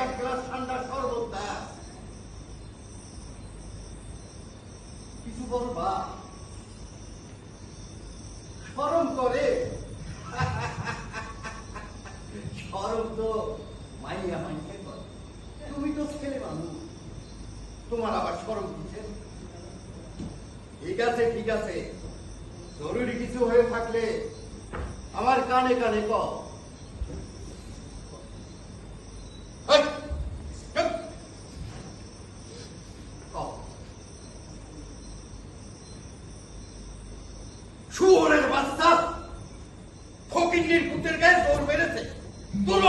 এক গ্লাস ঠান্ডা শরবত দাও। কিছু বলবা? শরম করে? শরম তো মাইয়া মাইকে করে, তুমি তো ছেলে মানুষ, তোমার আবার শরম দিচ্ছে। ঠিক আছে ঠিক আছে, জরুরি কিছু হয়ে থাকলে আমার কানে কানে কও। শুয়োরের বাচ্চা, ফকিন্নির পুতের গায়ে জোর মেরেছে, তোলো